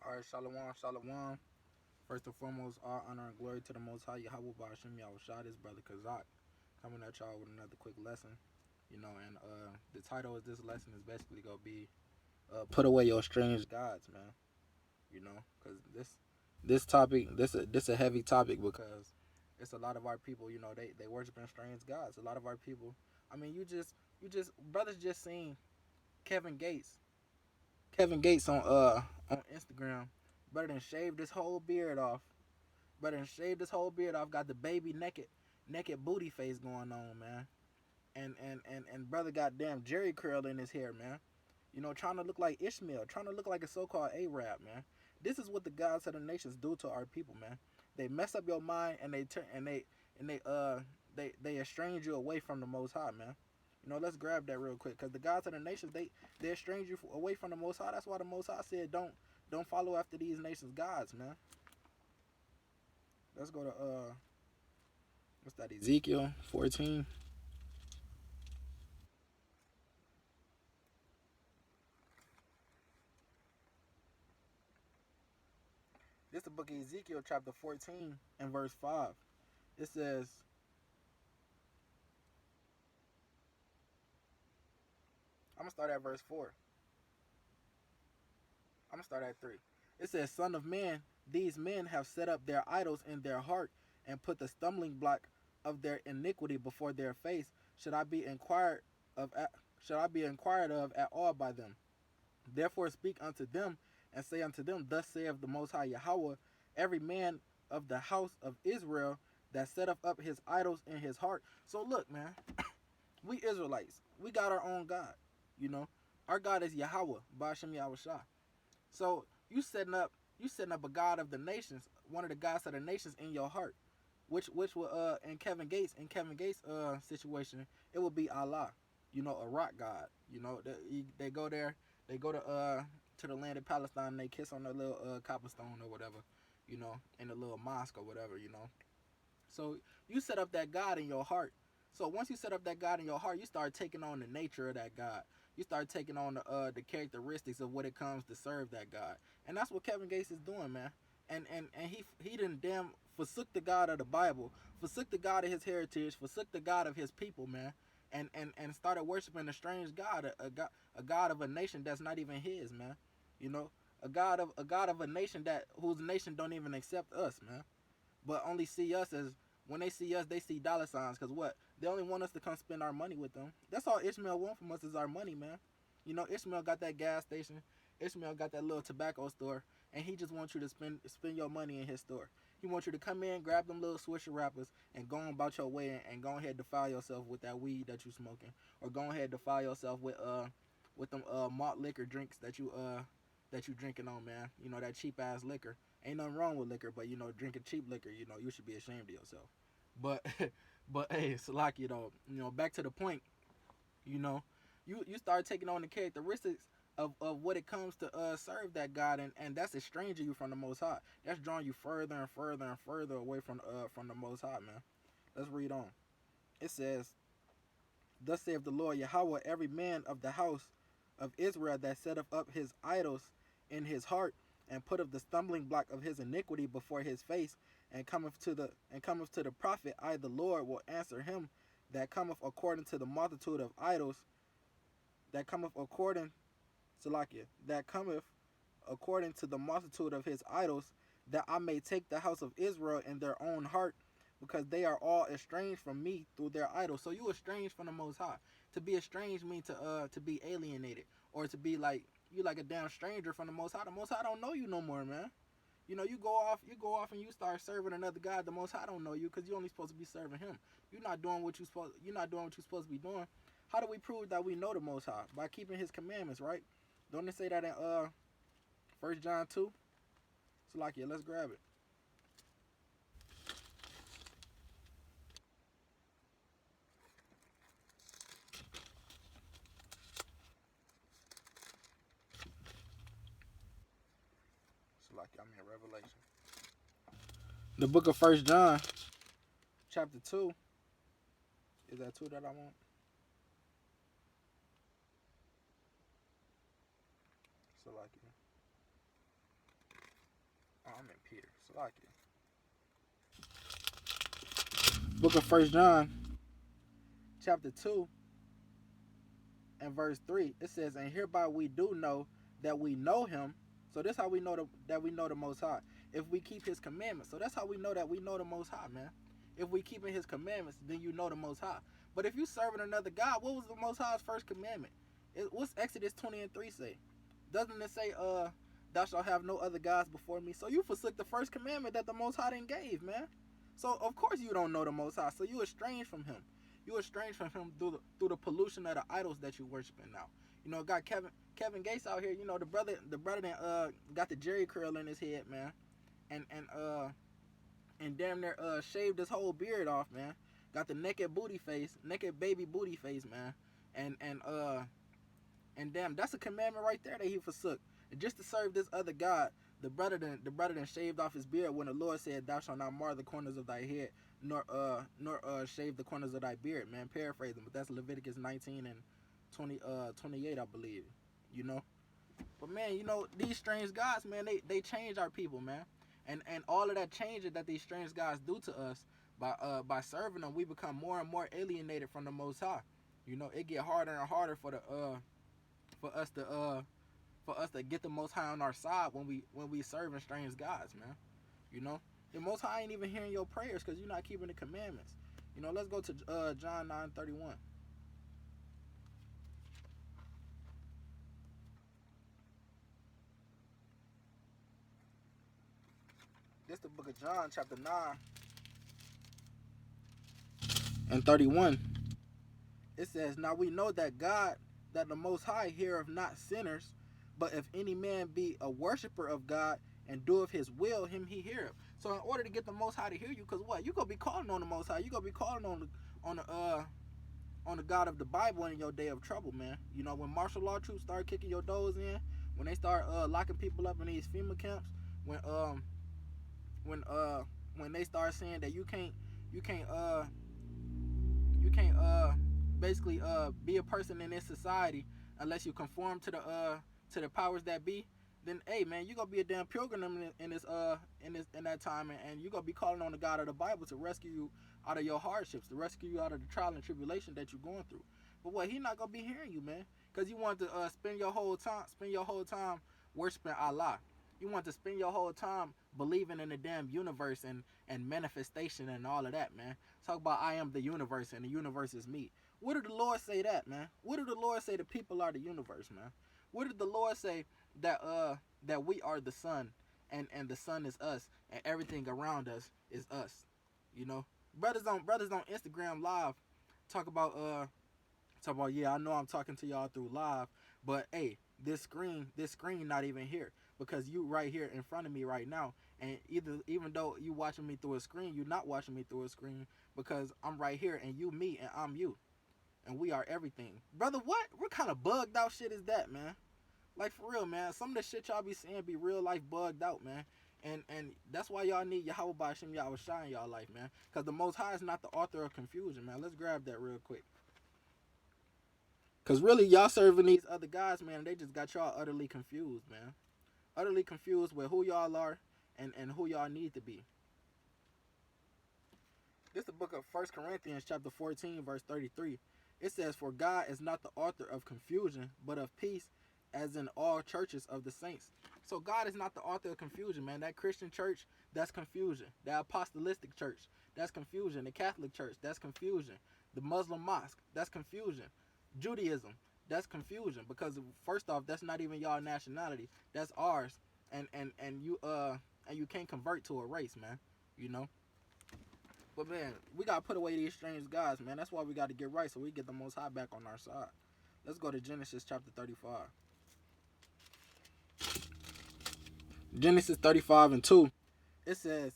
All right, shalom, shalom. First and foremost, all honor and glory to the Most High Yahweh Ba'Shem Yahushua, this brother Kazak, coming at y'all with another quick lesson. And the title of this lesson is basically gonna be "Put Away Your Strange Gods," man. Because this topic, this a heavy topic because it's a lot of our people. They worshiping strange gods. A lot of our people. I mean, you just brothers just seen Kevin Gates Kevin Gates on Instagram. Brother done shaved his whole beard off. Brother done shaved his whole beard off. Got the baby naked booty face going on, man. And brother got damn Jerry curl in his hair, man. Trying to look like Ishmael, trying to look like a so-called Arab, man. This is what the gods of the nations do to our people, man. They mess up your mind and they turn and they estrange you away from the Most High, man. Let's grab that real quick, cause the gods of the nations they estrange you away from the Most High. That's why the Most High said don't follow after these nations' gods, man. Let's go to what's that, Ezekiel 14. This is the book of Ezekiel, chapter 14 and verse 5. It says, I'm gonna start at verse 4. I'm gonna start at 3. It says, "Son of man, these men have set up their idols in their heart and put the stumbling block of their iniquity before their face. Should I be inquired of? Should I be inquired of at all by them? Therefore speak unto them and say unto them, Thus saith the Most High Yahweh, every man of the house of Israel that setteth up his idols in his heart." So look, man, we Israelites, we got our own God. You know, our God is Yahweh, Ba'Shem Yahushua. So you setting up a God of the nations, one of the gods of the nations in your heart, which will in Kevin Gates situation, it will be Allah, a rock god. They go there, they go to the land of Palestine and they kiss on their little copperstone or whatever, in a little mosque or whatever. So you set up that God in your heart. So once you set up that God in your heart, you start taking on the nature of that God. You start taking on the characteristics of what it comes to serve that God, and that's what Kevin Gates is doing, man. And he didn't damn forsook the God of the Bible, forsook the God of his heritage, forsook the God of his people, man, and started worshiping a strange God, a God of a nation that's not even his, man. You know, a God of a nation that whose nation don't even accept us, man, but only see us as, when they see us, they see dollar signs. Cause what? They only want us to come spend our money with them. That's all Ishmael wants from us is our money, man. Ishmael got that gas station. Ishmael got that little tobacco store, and he just wants you to spend your money in his store. He wants you to come in, grab them little Swisher wrappers, and go on about your way, and go ahead and defile yourself with that weed that you smoking, or go ahead and defile yourself with them malt liquor drinks that you drinking on, man. That cheap ass liquor. Ain't nothing wrong with liquor, but drinking cheap liquor, you should be ashamed of yourself. But but hey, Salaki, back to the point, you know, you start taking on the characteristics of what it comes to serve that God, and that's estranging you from the Most High. That's drawing you further and further and further away from the Most High, man. Let's read on. It says, "Thus saith the Lord Yahweh, every man of the house of Israel that setteth up his idols in his heart, and putteth the stumbling block of his iniquity before his face, and cometh to the prophet, I the Lord will answer him that cometh according to the multitude of idols, that cometh according Salakia, that cometh according to the multitude of his idols, that I may take the house of Israel in their own heart, because they are all estranged from me through their idols." So you estranged from the Most High. To be estranged means to be alienated, or to be like you like a damn stranger from the Most High. The Most High don't know you no more, man. You go off and you start serving another God. The Most High don't know you, because you're only supposed to be serving Him. You're not doing what you're supposed to be doing. How do we prove that we know the Most High? By keeping His commandments, right? Don't they say that in 1 John 2? So like, yeah, let's grab it. So like, I'm in Revelation. The book of 1 John, chapter 2. Is that 2 that I want? So like, yeah. Oh, I'm in Peter. So like it. Book of First John, chapter 2, and verse 3. It says, "And hereby we do know that we know him." So this how we know that we know the Most High. If we keep His commandments. So that's how we know that we know the Most High, man. If we keeping His commandments, then you know the Most High. But if you serving another God, what was the Most High's first commandment? What's Exodus 20:3 say? Doesn't it say, thou shalt have no other gods before me? So you forsook the first commandment that the Most High didn't gave, man. So of course you don't know the Most High. So you estranged from Him. You estranged from Him through the pollution of the idols that you worshiping now. You know, got Kevin Gates out here. You know, the brother that got the Jerry curl in his head, man, and damn near shaved his whole beard off, man. Got the naked baby booty face, man, and damn, that's a commandment right there that he forsook. And just to serve this other God, the brother then shaved off his beard when the Lord said, "Thou shalt not mar the corners of thy head, nor shave the corners of thy beard," man. Paraphrasing, but that's Leviticus 19 and 28, I believe. You know, but man, you know these strange gods, man. They change our people, man, and all of that changes that these strange gods do to us by serving them, we become more and more alienated from the Most High. You know, it get harder and harder for us to get the Most High on our side when we serving strange gods, man. You know, the Most High ain't even hearing your prayers because you're not keeping the commandments. You know, let's go to John 9:31. This the book of John, chapter 9:31. It says, "Now we know that the Most High heareth not sinners, but if any man be a worshiper of God and doeth His will, him He heareth." So in order to get the Most High to hear you, because what, you gonna be calling on the Most High, you gonna be calling on the God of the Bible in your day of trouble, man. You know, when martial law troops start kicking your doors in, when they start locking people up in these FEMA camps, when when uh when they start saying that you can't you can't basically be a person in this society unless you conform to the powers that be, then hey man, you gonna be a damn pilgrim in that time, and you gonna be calling on the God of the Bible to rescue you out of your hardships, to rescue you out of the trial and tribulation that you're going through. But what, He not gonna be hearing you, man, because you want to spend your whole time worshiping Allah. You want to spend your whole time believing in the damn universe and manifestation and all of that, man. Talk about I am the universe and the universe is me. Where did the Lord say that, man? Where did the Lord say the people are the universe, man? Where did the Lord say that we are the sun and the sun is us and everything around us is us? You know, brothers on Instagram live talk about yeah, I know I'm talking to y'all through live, but hey, this screen not even here because you right here in front of me right now, and even though you watching me through a screen, you're not watching me through a screen because I'm right here and you me and I'm you, and we are everything, brother. What kind of bugged out shit is that, man? Like for real, man. Some of the shit y'all be saying be real life bugged out, man. And that's why y'all need Yahweh Bashim Yahweh Shine in y'all life, man. Because the Most High is not the author of confusion, man. Let's grab that real quick. Because really, y'all serving these other guys, man, they just got y'all utterly confused, man. Utterly confused with who y'all are and who y'all need to be. This is the book of 1 Corinthians chapter 14, verse 33. It says, "For God is not the author of confusion, but of peace, as in all churches of the saints." So God is not the author of confusion, man. That Christian church, that's confusion. The apostolic church, that's confusion. The Catholic church, that's confusion. The Muslim mosque, that's confusion. Judaism, that's confusion. Because first off, that's not even y'all nationality. That's ours. And you can't convert to a race, man. You know? But man, we gotta put away these strange gods, man. That's why we gotta get right so we get the Most High back on our side. Let's go to Genesis chapter 35. Genesis 35 and 2. It says,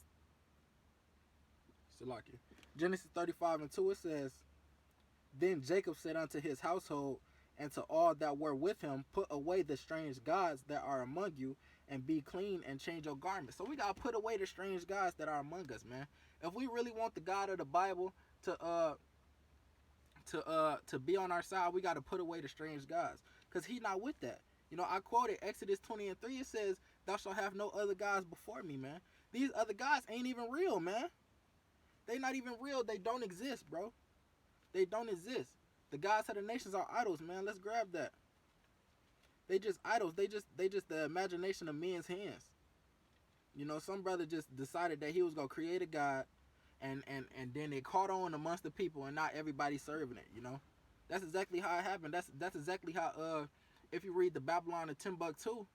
Salaki. Genesis 35 and 2, it says, "Then Jacob said unto his household and to all that were with him, Put away the strange gods that are among you, and be clean and change your garments." So we gotta put away the strange gods that are among us, man. If we really want the God of the Bible to be on our side, we gotta put away the strange gods, cause He not with that. I quoted Exodus 20:3. It says, "Thou shalt have no other gods before me," man. These other gods ain't even real, man. They not even real. They don't exist, bro. They don't exist. The gods of the nations are idols, man. Let's grab that. They just idols. They just the imagination of men's hands. Some brother just decided that he was gonna create a god, and then it caught on amongst the people, and not everybody serving it. That's exactly how it happened. That's exactly how if you read the Babylon of Timbuktu,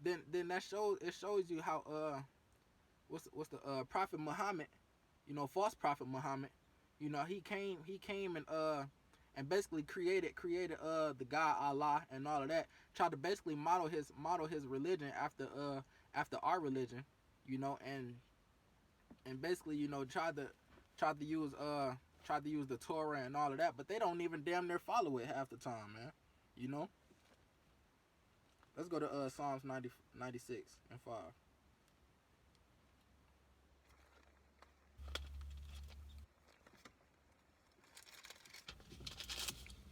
then it shows you how what's the prophet Muhammad, false prophet Muhammad, he came and basically created the God Allah and all of that, tried to basically model his religion after our religion, and basically tried to use the Torah and all of that, but they don't even damn near follow it half the time, man. You know. Let's go to Psalms 96 and 5.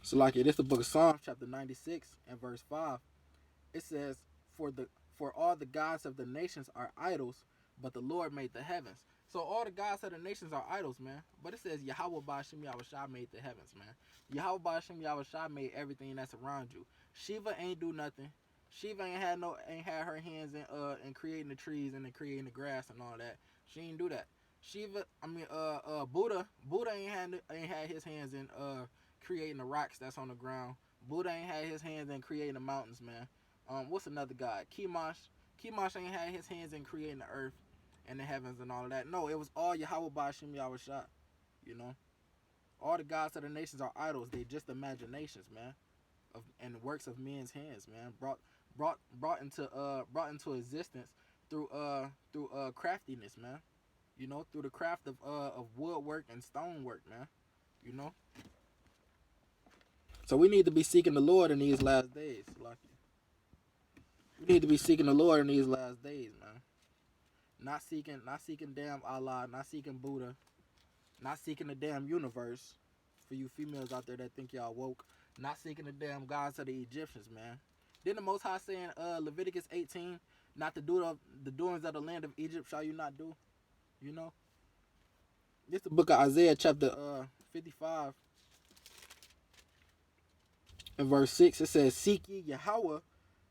So like it is the book of Psalms chapter 96 and verse 5. It says, For all the gods of the nations are idols, but the Lord made the heavens. So all the gods of the nations are idols, man. But it says Yahweh Ba'Shem Yahushua made the heavens, man. Yahweh Ba'Shem Yahushua made everything that's around you. Shiva ain't do nothing. Shiva ain't had her hands in creating the trees and in creating the grass and all that. She ain't do that. Buddha ain't had his hands in creating the rocks that's on the ground. Buddha ain't had his hands in creating the mountains, man. What's another god? Chemosh ain't had his hands in creating the earth and the heavens and all of that. No, it was all Yahweh Ba'Shem Yahushua. You know, all the gods of the nations are idols. They just imaginations, man, and works of men's hands, man. Brought into existence through craftiness, man. Through the craft of woodwork and stonework, man. You know. So we need to be seeking the Lord in these last days, Lucky. We need to be seeking the Lord in these last days, man. Not seeking damn Allah, not seeking Buddha, not seeking the damn universe. For you females out there that think y'all woke, not seeking the damn gods of the Egyptians, man. Didn't the Most High say in Leviticus 18, not to do the doings of the land of Egypt shall you not do? You know. This is the book of Isaiah chapter 55 and verse 6. It says, "Seek ye Yahweh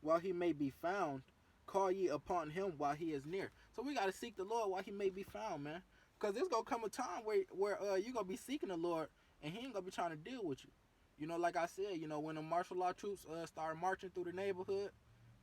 while he may be found, call ye upon him while he is near." So we gotta seek the Lord while he may be found, man. Cause there's gonna come a time where you gonna be seeking the Lord and he ain't gonna be trying to deal with you. Like I said, when the martial law troops start marching through the neighborhood,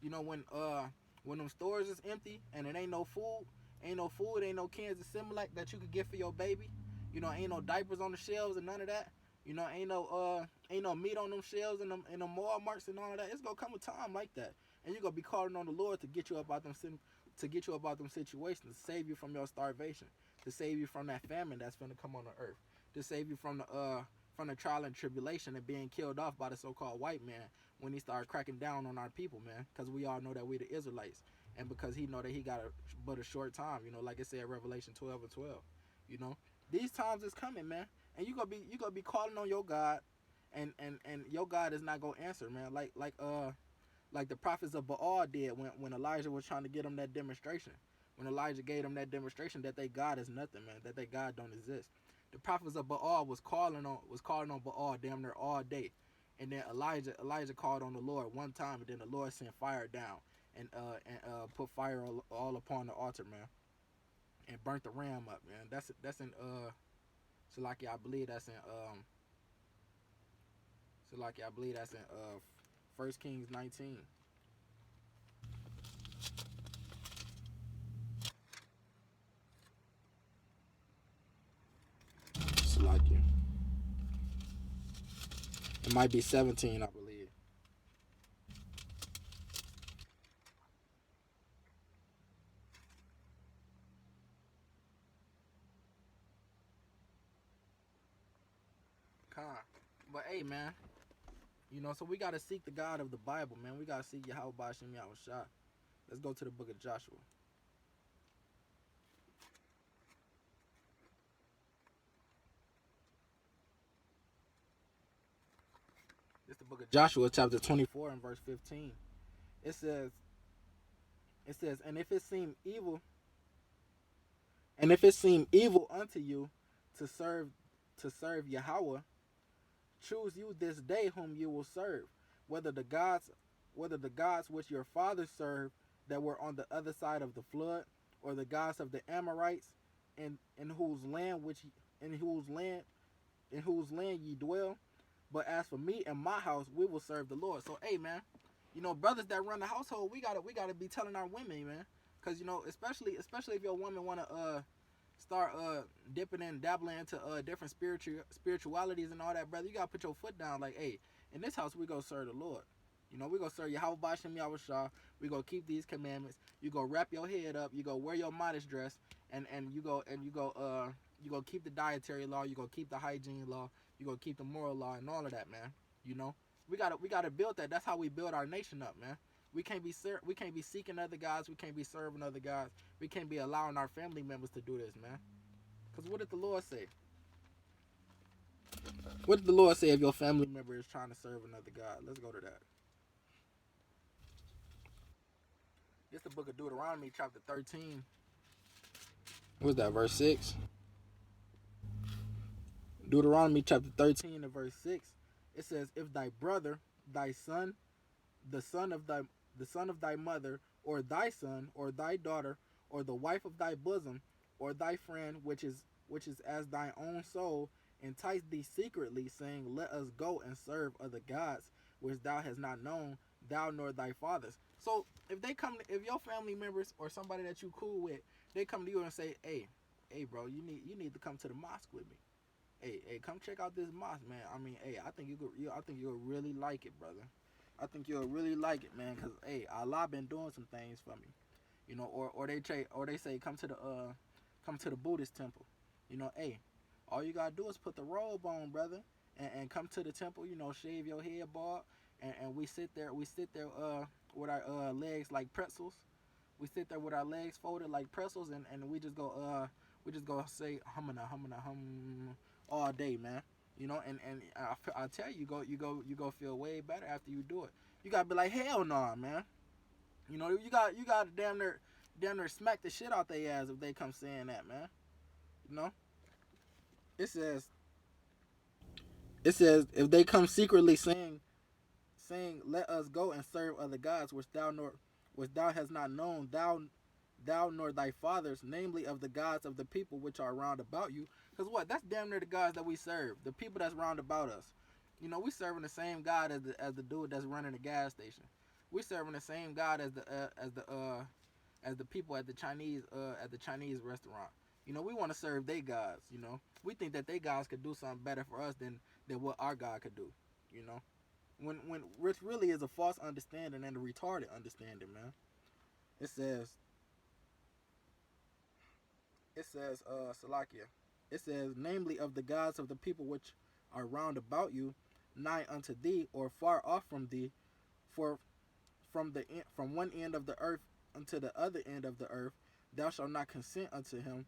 when them stores is empty and it ain't no food, ain't no cans of Similac that you could get for your baby. Ain't no diapers on the shelves and none of that. Ain't no meat on them shelves and them Walmarts and all of that. It's gonna come a time like that, and you're gonna be calling on the Lord to get you up out them situations, to save you from your starvation, to save you from that famine that's gonna come on the earth, to save you from the trial and tribulation and being killed off by the so-called white man when he started cracking down on our people, man. Because we all know that we the Israelites, and because he know that he got but a short time, like it said Revelation 12:12. These times is coming, man, and you gonna be calling on your God, and your God is not gonna answer, man. Like the prophets of Baal did when Elijah was trying to get them that demonstration. When Elijah gave them that demonstration that they God is nothing, man, that they God don't exist. The prophets of Baal was calling on Baal damn near all day, and then Elijah called on the Lord one time, and then the Lord sent fire down and put fire all upon the altar, man, and burnt the ram up, man. That's in Salaki, I believe that's in Salaki, I believe that's in 1 Kings 19. Salaki. It might be 17, I believe. Con. But hey, man, so we gotta seek the God of the Bible, man. We gotta seek Yahweh Ba'Shem Yahushua. Let's go to the book of Joshua. This is the book of Joshua, chapter 24 and verse 15. It says, and if it seem evil, and if it seem evil unto you to serve Yahweh, choose you this day whom you will serve, whether the gods whether the gods which your fathers served that were on the other side of the flood, or the gods of the Amorites, in whose land in whose land ye dwell. But as for me and my house, we will serve the Lord. So, hey, man, brothers that run the household, we gotta be telling our women, man, because especially if your woman wanna start dipping and dabbling into different spiritualities and all that, brother. You gotta put your foot down, like, hey, in this house we go serve the Lord. We go serve Yahweh Bashem Yahushua. We go keep these commandments. You go wrap your head up. You go wear your modest dress, and you go keep the dietary law. You go keep the hygiene law. You go keep the moral law and all of that, man. We gotta build that. That's how we build our nation up, man. We can't be seeking other gods. We can't be serving other gods. We can't be allowing our family members to do this, man. Because what did the Lord say? What did the Lord say if your family member is trying to serve another God? Let's go to that. It's the book of Deuteronomy, chapter 13. What's that, verse 6? Deuteronomy chapter 13 and verse 6. It says, if thy brother, thy son, the son of thy mother, or thy son, or thy daughter, or the wife of thy bosom, or thy friend, which is as thy own soul, entice thee secretly, saying, let us go and serve other gods, which thou hast not known, thou nor thy fathers. So if your family members or somebody that you cool with, they come to you and say, hey, bro, you need to come to the mosque with me. Hey, come check out this mosque, man. I mean, hey, I think you'll really like it, brother. I think you'll really like it, man, because hey, Allah been doing some things for me, or they say come to the Buddhist temple, hey, all you gotta do is put the robe on, brother, and come to the temple, shave your head bald, and we sit there with our legs like pretzels. We sit there with our legs folded like pretzels, and we just go say humana hum all day, man. And I tell you, you go feel way better after you do it. You gotta be like, hell no, nah, man. You got to damn near smack the shit out their ass if they come saying that, man. You know. It says if they come secretly saying let us go and serve other gods which thou hast not known, thou nor thy fathers, namely of the gods of the people which are round about you. Because what? That's damn near the gods that we serve. The people that's round about us. We serving the same God as the dude that's running the gas station. We serving the same God as the people at the Chinese restaurant. We want to serve their gods. We think that their gods could do something better for us than what our God could do. When which really is a false understanding and a retarded understanding, man. It says Salakia. It says, namely of the gods of the people which are round about you, nigh unto thee, or far off from thee, for from one end of the earth unto the other end of the earth, thou shalt not consent unto him.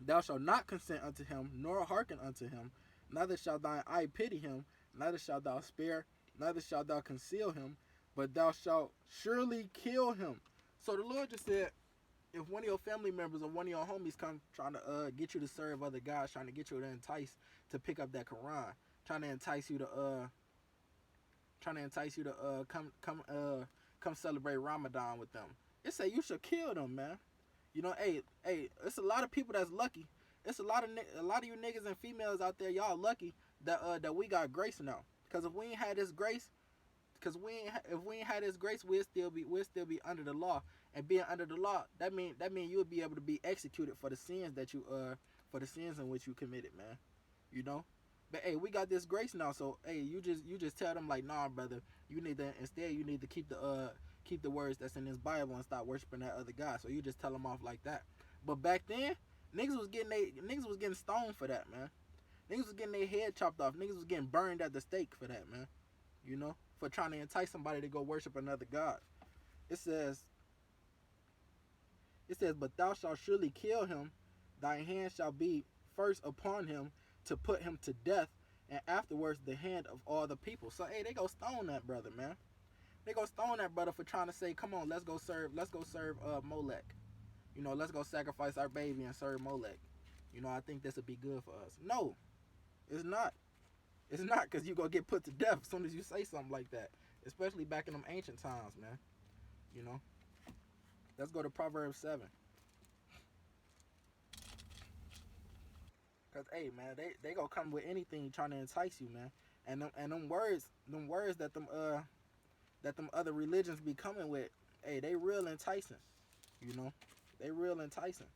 Thou shalt not consent unto him, nor hearken unto him. Neither shall thine eye pity him, neither shalt thou spare, neither shalt thou conceal him, but thou shalt surely kill him. So the Lord just said, if one of your family members or one of your homies come trying to get you to serve other gods, trying to get you to entice to pick up that Quran, trying to entice you to come celebrate Ramadan with them, it say you should kill them, man. Hey, it's a lot of people that's lucky. It's a lot of you niggas and females out there. Y'all lucky that we got grace now. Because if we ain't had this grace, if we ain't had this grace, we'll still be under the law. And being under the law, that mean you'll be able to be executed for the sins in which you committed, man. But hey, we got this grace now, so hey, you just tell them like, nah, brother, you need to keep the words that's in this Bible and stop worshiping that other God. So you just tell them off like that. But back then, niggas was getting stoned for that, man. Niggas was getting their head chopped off. Niggas was getting burned at the stake for that, man. For trying to entice somebody to go worship another God. It says, but thou shalt surely kill him. Thy hand shall be first upon him to put him to death, and afterwards the hand of all the people. So hey, they go stone that brother, man. They go stone that brother for trying to say, come on, let's go serve Molech. You know, let's go sacrifice our baby and serve Molech. You know, I think this would be good for us. No, it's not. It's not, because you going to get put to death as soon as you say something like that. Especially back in them ancient times, man. You know. Let's go to Proverbs 7. Because, hey, man, they going to come with anything trying to entice you, man. And them words that them other religions be coming with, hey, they real enticing. You know. They real enticing.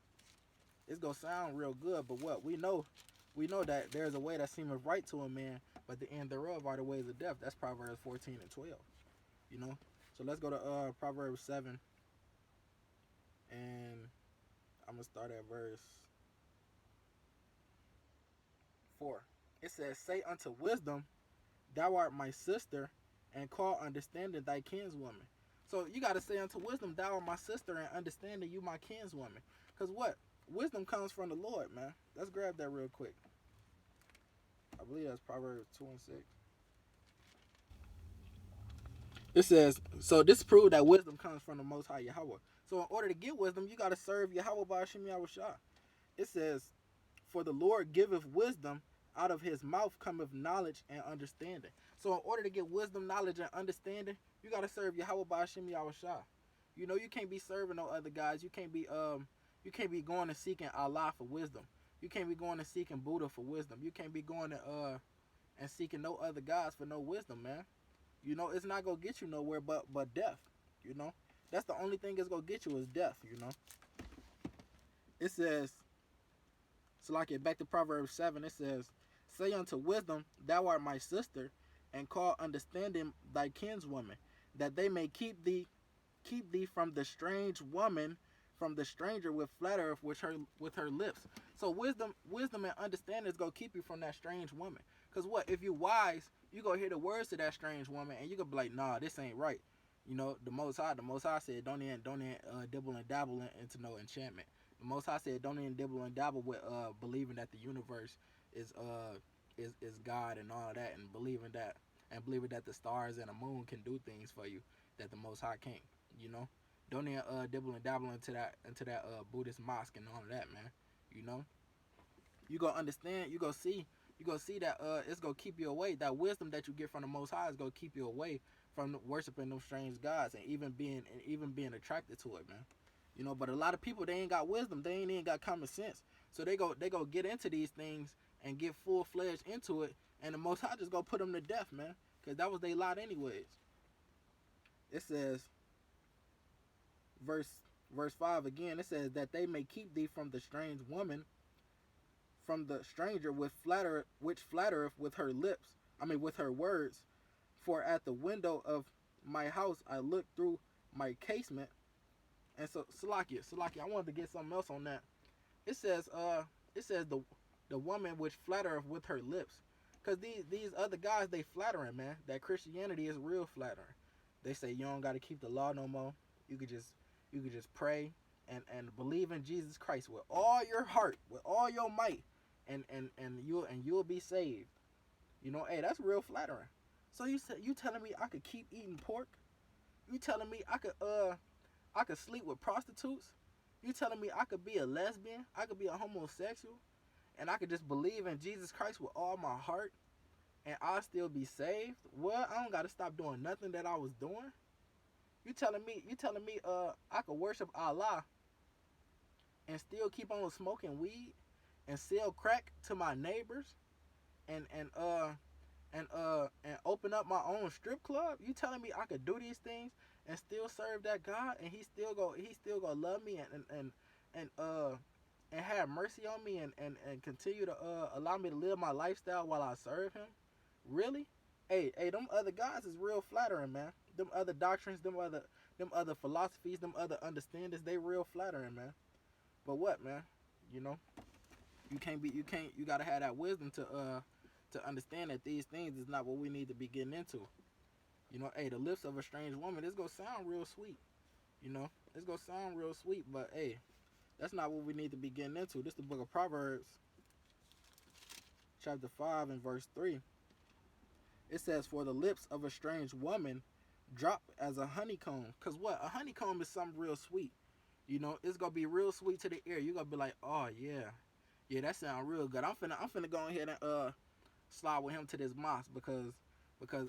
It's going to sound real good, but what? We know that there's a way that seemeth right to a man, but the end thereof are the ways of death. That's Proverbs 14 and 12. You know? So let's go to Proverbs 7, and I'm going to start at verse 4. It says, say unto wisdom, thou art my sister, and call understanding thy kinswoman. So you got to say unto wisdom, thou art my sister, and understanding you my kinswoman. Because what? Wisdom comes from the Lord, man. Let's grab that real quick. I believe that's Proverbs 2 and 6. It says, so this proves that wisdom comes from the Most High Yahweh. So in order to get wisdom, you got to serve Yahweh by Hashem Yahweh Shah. It says, for the Lord giveth wisdom, out of his mouth cometh knowledge and understanding. So in order to get wisdom, knowledge, and understanding, you got to serve Yahweh by Hashem Yahweh Shah. You know, you can't be serving no other guys. You can't be going and seeking Allah for wisdom. You can't be going and seeking Buddha for wisdom. You can't be going and seeking no other gods for no wisdom, man. You know, it's not gonna get you nowhere but death. You know, that's the only thing it's gonna get you is death. You know, it says, so like it back to Proverbs 7. It says, say unto wisdom, thou art my sister, and call understanding thy kinswoman, that they may keep thee from the strange woman, from the stranger with flattereth with her lips. So wisdom and understanding is gonna keep you from that strange woman. Cause what? If you wise, you go hear the words to that strange woman, and you gonna be like, nah, this ain't right. You know, the Most High said, don't even dibble and dabble into no enchantment. The Most High said, don't even dibble and dabble with believing that the universe is God and all of that, and believing that the stars and the moon can do things for you that the Most High can't. You know, don't even dibble and dabble into that Buddhist mosque and all of that, man. You know, you gonna understand. You gonna see that it's gonna keep you away. That wisdom that you get from the Most High is gonna keep you away from worshiping those strange gods and even being attracted to it, man. You know, but a lot of people, they ain't got wisdom. They ain't even got common sense. So they go get into these things and get full fledged into it, and the Most High just go put them to death, man, because that was their lot anyways. It says, verse 5 again. It says that they may keep thee from the strange woman, from the stranger which flattereth with her lips. I mean, with her words. For at the window of my house I looked through my casement. And so Salakia, I wanted to get something else on that. It says the woman which flattereth with her lips. Cause these other guys, they flattering, man. That Christianity is real flattering. They say you don't gotta keep the law no more. You could just pray and believe in Jesus Christ with all your heart, with all your might, and you'll be saved. You know, hey, that's real flattering. So you telling me I could keep eating pork? You telling me I could sleep with prostitutes? You telling me I could be a lesbian? I could be a homosexual? And I could just believe in Jesus Christ with all my heart, and I'll still be saved? What? I don't gotta stop doing nothing that I was doing? You telling me I could worship Allah and still keep on smoking weed and sell crack to my neighbors and open up my own strip club? You telling me I could do these things and still serve that God, and he still go love me and have mercy on me and continue to allow me to live my lifestyle while I serve him? Really? Hey, them other guys is real flattering, man. Them other doctrines, them other philosophies, them other understandings, they real flattering, man. But what, man? You know, you gotta have that wisdom to understand that these things is not what we need to be getting into. You know, hey, the lips of a strange woman, it's gonna sound real sweet. You know, it's gonna sound real sweet, but hey, that's not what we need to be getting into. This is the book of Proverbs, chapter 5 and verse 3. It says, for the lips of a strange woman drop as a honeycomb. Cause what? A honeycomb is something real sweet. You know, it's gonna be real sweet to the ear. You're gonna be like, oh yeah, yeah, that sounds real good. I'm finna go ahead and slide with him to this mosque because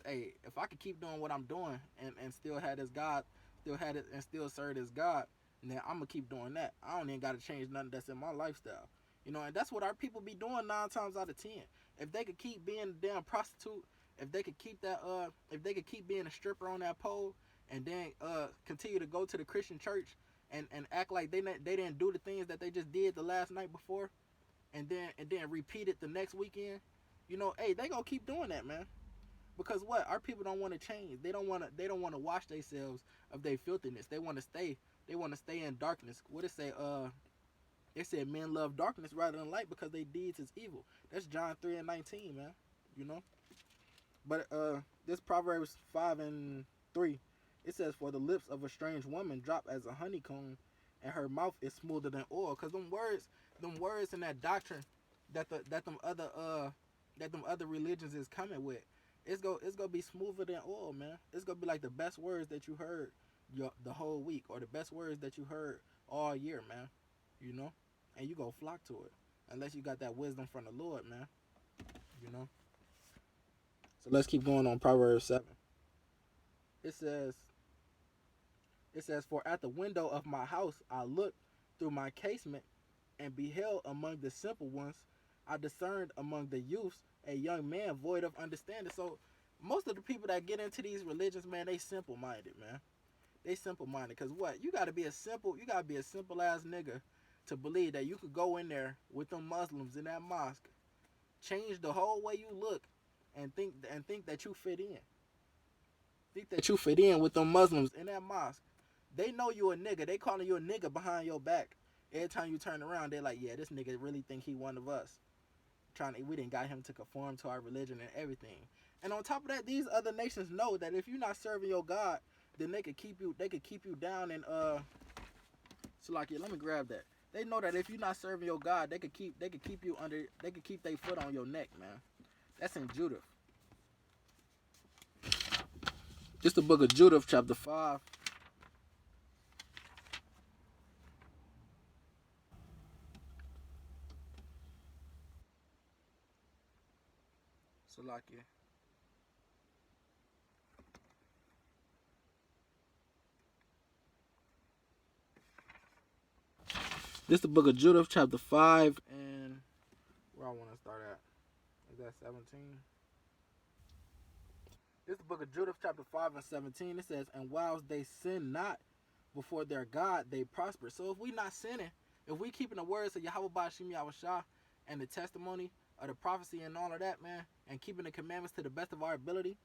hey, if I could keep doing what I'm doing and still have this God, still had it and still serve this God, then I'm gonna keep doing that. I don't even gotta change nothing that's in my lifestyle. You know, and that's what our people be doing 9 times out of 10. If they could keep being a damn prostitute, if they could keep being a stripper on that pole, and then continue to go to the Christian church and act like they didn't do the things that they just did the last night before, and then repeat it the next weekend, you know, hey, they gonna keep doing that, man. Because what? Our people don't want to change. They don't want to wash themselves of their filthiness. They want to stay in darkness. What it say? It said men love darkness rather than light because their deeds is evil. That's John 3:19, man. You know. But this Proverbs 5:3, it says, "For the lips of a strange woman drop as a honeycomb, and her mouth is smoother than oil." Cause them words and that doctrine that them other religions is coming with, it's gonna be smoother than oil, man. It's gonna be like the best words that you heard the whole week, or the best words that you heard all year, man. You know, and you go flock to it unless you got that wisdom from the Lord, man. You know. So let's keep going on Proverbs 7. It says, "For at the window of my house I looked through my casement and beheld among the simple ones, I discerned among the youths a young man void of understanding." So most of the people that get into these religions, man, they simple minded, man. They simple minded. Cause what? You gotta be a simple ass nigga to believe that you could go in there with them Muslims in that mosque, change the whole way you look, and think that you fit in. Think that you fit in with them Muslims in that mosque. They know you a nigga. They calling you a nigga behind your back. Every time you turn around, they're like, yeah, this nigga really think he one of us. We didn't got him to conform to our religion and everything. And on top of that, these other nations know that if you're not serving your God, then they could keep you down and so like, yeah, let me grab that. They know that if you're not serving your God, they could keep their foot on your neck, man. That's in Judah. Just the book of Judah, chapter 5. So like, yeah. This the book of Judah, chapter 5, and where I want to start at. Is that 17? This is the book of Judah, chapter 5 and 17. It says, "And whilst they sin not before their God, they prosper." So if we not sinning, if we keeping the words of Yahweh Bashim Yahushua and the testimony of the prophecy and all of that, man, and keeping the commandments to the best of our ability,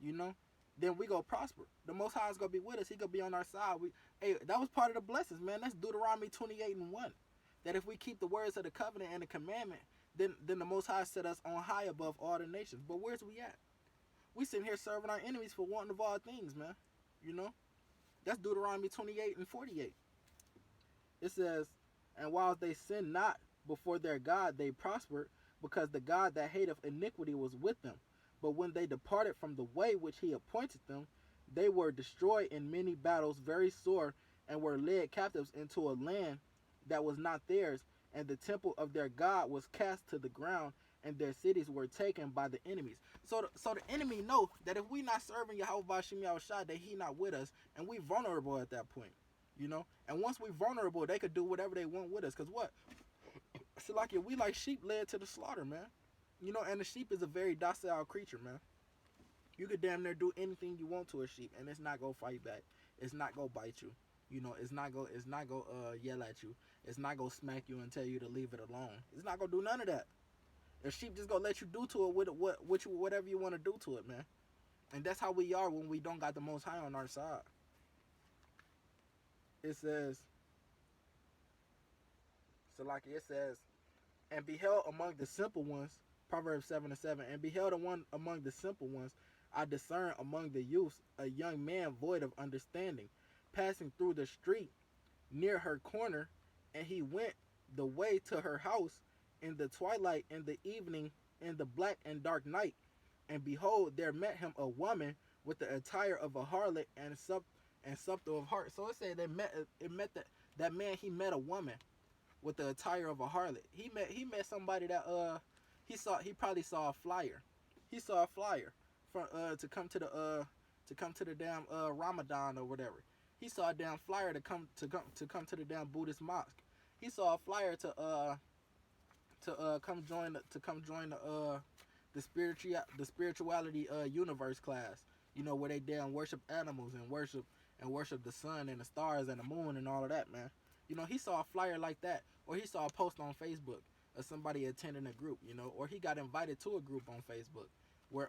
you know, then we go prosper. The Most High is gonna be with us. He gonna be on our side. Hey, that was part of the blessings, man. That's Deuteronomy 28:1. That if we keep the words of the covenant and the commandment, then the Most High set us on high above all the nations. But where's we at? We sitting here serving our enemies for wanting of all things, man. You know? That's Deuteronomy 28:48. It says, "And while they sin not before their God, they prospered, because the God that hateth iniquity was with them. But when they departed from the way which he appointed them, they were destroyed in many battles very sore, and were led captives into a land that was not theirs, and the temple of their God was cast to the ground, and their cities were taken by the enemies." So the enemy know that if we not serving Yahweh Bashim Yahushua, that he not with us, and we vulnerable at that point. You know? And once we vulnerable, they could do whatever they want with us. Cause what? So like, we like sheep led to the slaughter, man. You know, and the sheep is a very docile creature, man. You could damn near do anything you want to a sheep, and it's not gonna fight back. It's not gonna bite you. You know, it's not go yell at you. It's not gonna smack you and tell you to leave it alone. It's not gonna do none of that. A sheep just gonna let you do to it whatever you want to do to it, man. And that's how we are when we don't got the Most High on our side. It says, so like it says, "And beheld among the simple ones," Proverbs 7:7, "and beheld one among the simple ones, I discern among the youths a young man void of understanding, passing through the street near her corner, and he went the way to her house in the twilight, in the evening, in the black and dark night. And behold, there met him a woman with the attire of a harlot and subtle of heart. So it said that man, he met a woman with the attire of a harlot. He met somebody that he probably saw a flyer. He saw a flyer for to come to the damn Ramadan or whatever. He saw a damn flyer to come to the damn Buddhist mosque. He saw a flyer to come join the spirituality universe class. You know, where they damn worship animals and worship the sun and the stars and the moon and all of that, man. You know, he saw a flyer like that, or he saw a post on Facebook of somebody attending a group, you know, or he got invited to a group on Facebook where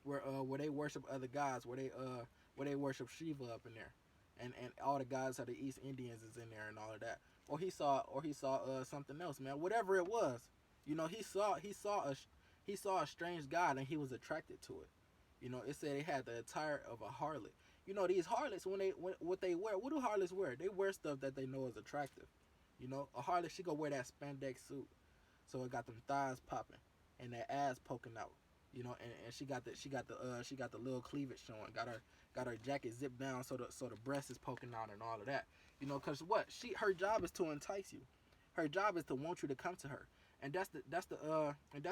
where they worship other gods, where they worship Shiva up in there, and all the gods of the East Indians is in there and all of that. Or he saw something else, man. Whatever it was, you know, he saw a strange god and he was attracted to it. You know, it said it had the attire of a harlot. You know, these harlots, what they wear, what do harlots wear? They wear stuff that they know is attractive. You know, a harlot, she go wear that spandex suit, so it got them thighs popping and that ass poking out. You know, and she got the little cleavage showing. Got her jacket zipped down so the breast is poking out and all of that. You know, cause what her job is to entice you. Her job is to want you to come to her, and that's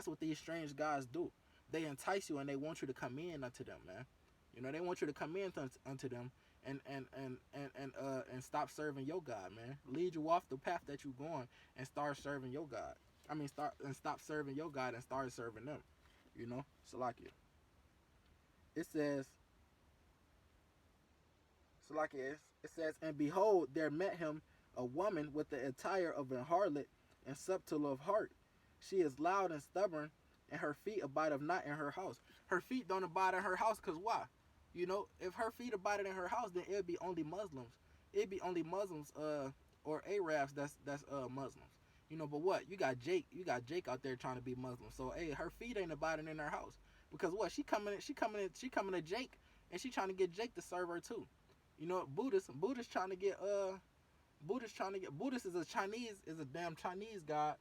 what these strange guys do. They entice you and they want you to come in unto them, man. You know, they want you to come in unto them and stop serving your God, man. Lead you off the path that you're going and start serving your God. I mean, stop serving your God and start serving them. You know, Salakia. It says, Salakia, it says, and behold, there met him a woman with the attire of a harlot and subtle of heart. She is loud and stubborn, and her feet abideth not in her house. Her feet don't abide in her house, because why? You know, if her feet abided in her house, then it'd be only Muslims. It'd be only Muslims, or Arabs that's Muslims. You know, but what? You got Jake out there trying to be Muslim. So hey, her feet ain't abiding in her house. Because what? She coming to Jake, and she trying to get Jake to serve her too. You know, Buddhist trying to get Buddhist is a damn Chinese god,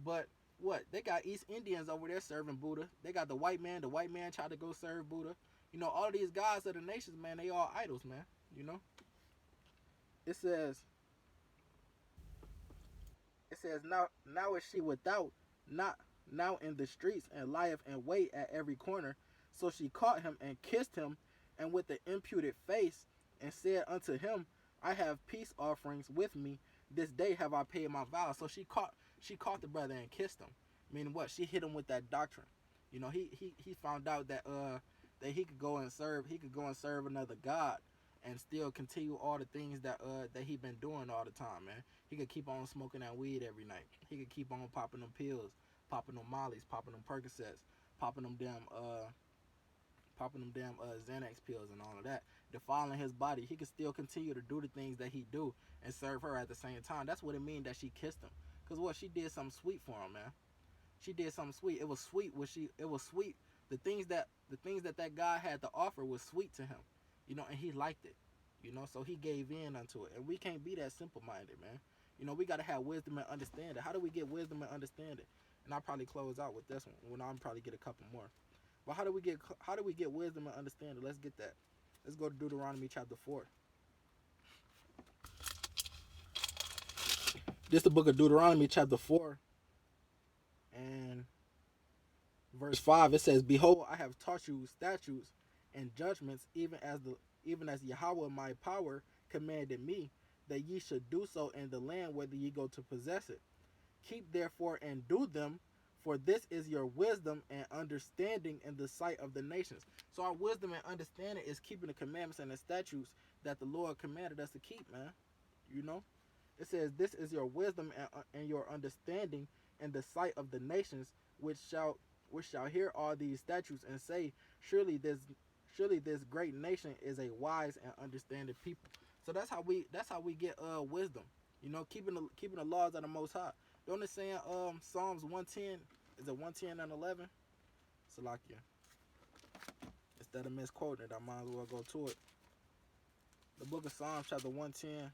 but what? They got East Indians over there serving Buddha. They got the white man tried to go serve Buddha. You know, all of these gods of the nations, man, they all idols, man. You know? It says now is she without, not now in the streets, and lieth in wait at every corner. So she caught him and kissed him, and with the imputed face, and said unto him, I have peace offerings with me. This day have I paid my vows. So she caught the brother and kissed him. Meaning what? She hit him with that doctrine. You know, he found out that he could go and serve another god and still continue all the things that he been doing all the time, man. He could keep on smoking that weed every night. He could keep on popping them pills, popping them mollies, popping them Percocets, popping them damn Xanax pills and all of that, defiling his body. He could still continue to do the things that he do and serve her at the same time. That's what it means that she kissed him. Cause what? She did something sweet for him, man. She did something sweet. It was sweet. It was sweet. The things that guy had to offer was sweet to him, you know, and he liked it, you know. So he gave in unto it. And we can't be that simple minded, man. You know, we gotta have wisdom and understanding. How do we get wisdom and understanding? And I'll probably close out with this one. When I'll probably get a couple more. But how do we get wisdom and understanding? Let's get that. Let's go to Deuteronomy chapter 4. This is the book of Deuteronomy chapter 4 and verse 5. It says, behold, I have taught you statutes and judgments, even as Yahweh my power commanded me, that ye should do so in the land whether ye go to possess it. Keep therefore and do them, for this is your wisdom and understanding in the sight of the nations. So our wisdom and understanding is keeping the commandments and the statutes that the Lord commanded us to keep, man. You know? It says, this is your wisdom and your understanding in the sight of the nations, which shall hear all these statutes and say, surely this great nation is a wise and understanding people. So that's how we get wisdom. You know, keeping the laws of the Most High. Don't it say Psalms 110? Is it 110 and 11? Salakia. Instead of misquoting it, I might as well go to it. The book of Psalms, chapter 110.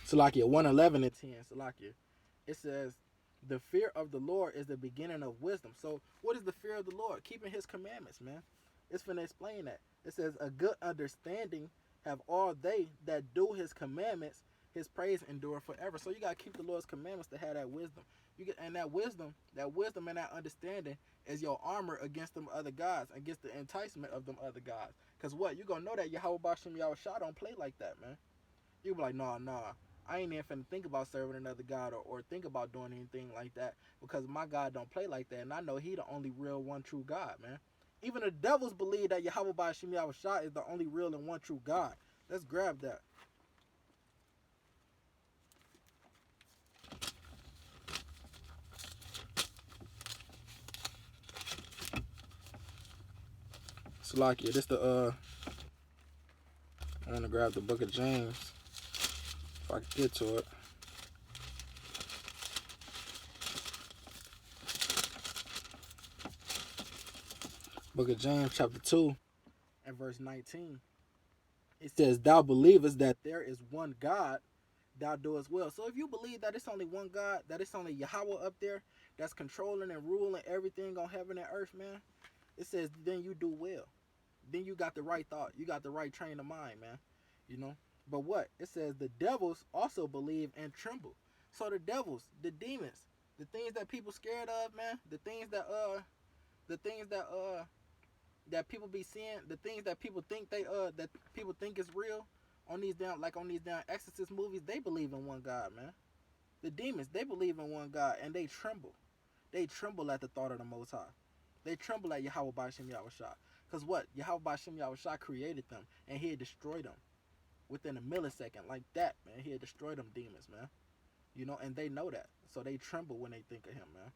Salakia 1:11 and 10. Salakia. It says, the fear of the Lord is the beginning of wisdom. So what is the fear of the Lord? Keeping his commandments, man. It's finna explain that. It says, a good understanding have all they that do his commandments, his praise endure forever. So you gotta keep the Lord's commandments to have that wisdom. You get, and that wisdom and that understanding is your armor against them other gods, against the enticement of them other gods. Cause what? You gonna know that Yahweh Bashem Yahushua don't play like that, man. You be like, nah. I ain't even finna think about serving another God or think about doing anything like that because my God don't play like that, and I know he the only real one true God, man. Even the devils believe that Yahweh Ba'Shem Yahushua is the only real and one true God. Let's grab that. Salakia, this the I want to grab the book of James if I can get to it. Book of James chapter 2 and verse 19. It says, thou believest that there is one God, thou doest well. So if you believe that it's only one God, that it's only Yahweh up there that's controlling and ruling everything on heaven and earth, man, it says then you do well. Then you got the right thought. You got the right train of mind, man. You know? But what? It says the devils also believe and tremble. So the devils, the demons, the things that people scared of, man, the things that people be seeing, the things that people think that people think is real on these damn Exorcist movies, they believe in one God, man. The demons, they believe in one God and they tremble. They tremble at the thought of the Most High. They tremble at Yahweh Ba'Shem Yahushua. Because what? Yahweh Ba'Shem Yahushua created them and he had destroyed them within a millisecond. Like that, man. He had destroyed them demons, man. You know, and they know that. So they tremble when they think of him, man.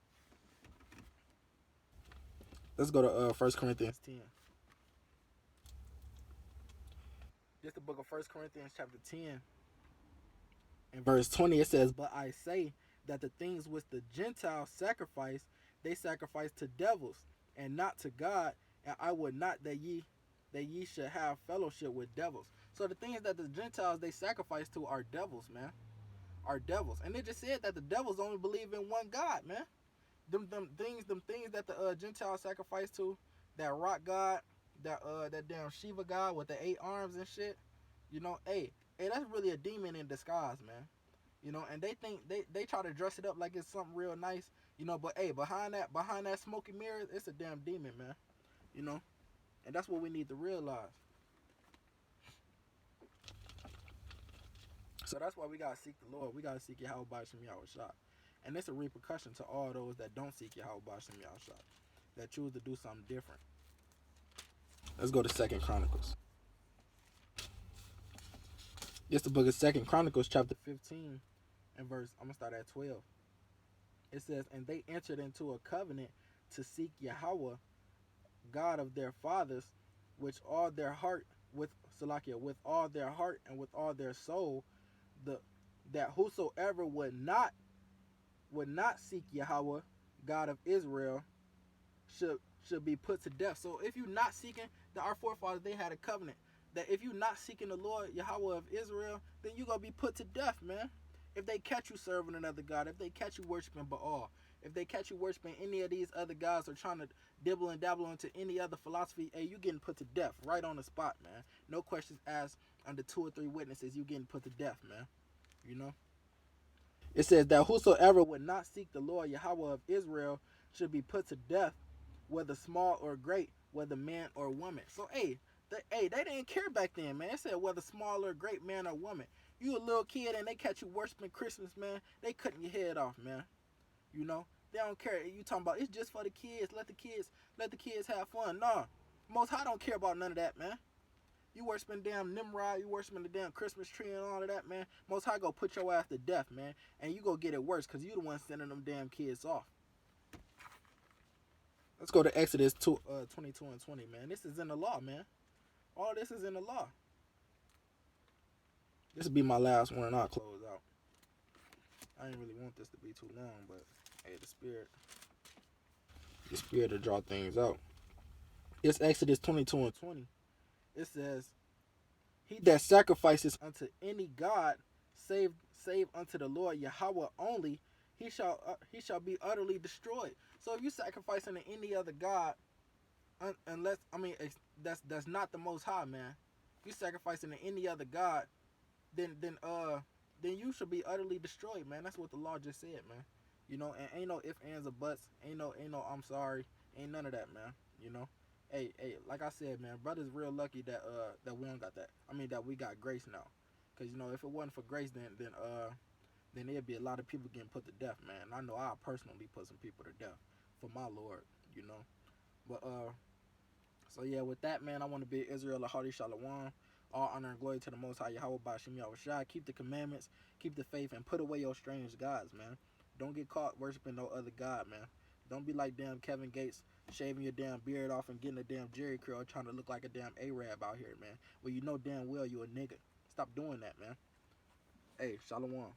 Let's go to 1 Corinthians 10. Just the book of 1 Corinthians chapter 10. In verse 20 it says, but I say that the things which the Gentiles sacrifice, they sacrifice to devils and not to God, and I would not that ye should have fellowship with devils. So the things that the Gentiles they sacrifice to are devils, man. Are devils. And they just said that the devils only believe in one God, man. Them things that the Gentiles sacrifice to, that rock god, that damn Shiva god with the 8 arms and shit, you know, hey, that's really a demon in disguise, man. You know, and they think they try to dress it up like it's something real nice, you know, but hey, behind that smoky mirror, it's a damn demon, man. You know, and that's what we need to realize. So that's why we gotta seek the Lord. We gotta seek Yahweh Ba'Shem Yahushua. And it's a repercussion to all those that don't seek Yahweh Ba'Shem Yahushua, that choose to do something different. Let's go to 2nd Chronicles. It's the book of 2nd Chronicles chapter 15 and verse, I'm going to start at 12. It says, and they entered into a covenant to seek Yahweh, God of their fathers, which all their heart, with all their heart and with all their soul, that whosoever would not seek Yahweh, God of Israel, should be put to death. So if you're not seeking, our forefathers, they had a covenant that if you're not seeking the Lord Yahweh of Israel, then you're gonna be put to death, man. If they catch you serving another god, if they catch you worshiping Baal, if they catch you worshiping any of these other gods or trying to dibble and dabble into any other philosophy, hey, you getting put to death right on the spot, man. No questions asked. Under 2 or 3 witnesses, you getting put to death, man. You know. It says that whosoever would not seek the Lord Yahweh of Israel should be put to death, whether small or great, whether man or woman. So, hey, they didn't care back then, man. It said whether small or great, man or woman. You a little kid and they catch you worshiping Christmas, man, they cutting your head off, man. You know, they don't care. You talking about it's just for the kids. Let the kids have fun. Nah, Most High don't care about none of that, man. You worshiping damn Nimrod, you worshiping the damn Christmas tree and all of that, man. Most High go put your ass to death, man. And you go get it worse because you the one sending them damn kids off. Let's go to Exodus 22 and 20, man. This is in the law, man. All this is in the law. This will be my last one and I'll close out. I didn't really want this to be too long, but hey, the spirit to draw things out. It's Exodus 22 and 20. It says, he that sacrifices unto any god save unto the Lord Yahweh only, he shall be utterly destroyed. So if you sacrificing to any other god, unless I mean that's not the Most High, man. If you sacrificing to any other god, then you should be utterly destroyed, man. That's what the law just said, man. You know, and ain't no ifs, ands, or buts. Ain't no I'm sorry. Ain't none of that, man. You know. Hey, like I said, man, brother's real lucky that we don't got that. I mean that we got grace now. Cause you know if it wasn't for grace, then there'd be a lot of people getting put to death, man. I know I personally put some people to death for my Lord, you know. But so yeah, with that, man, I want to bid Israel a hearty shalom. All honor and glory to the Most High Yahweh Bashim Yahushua. Keep the commandments, keep the faith, and put away your strange gods, man. Don't get caught worshiping no other god, man. Don't be like damn Kevin Gates shaving your damn beard off and getting a damn Jerry curl trying to look like a damn Arab out here, man. Well, you know damn well you a nigga. Stop doing that, man. Hey, shalom.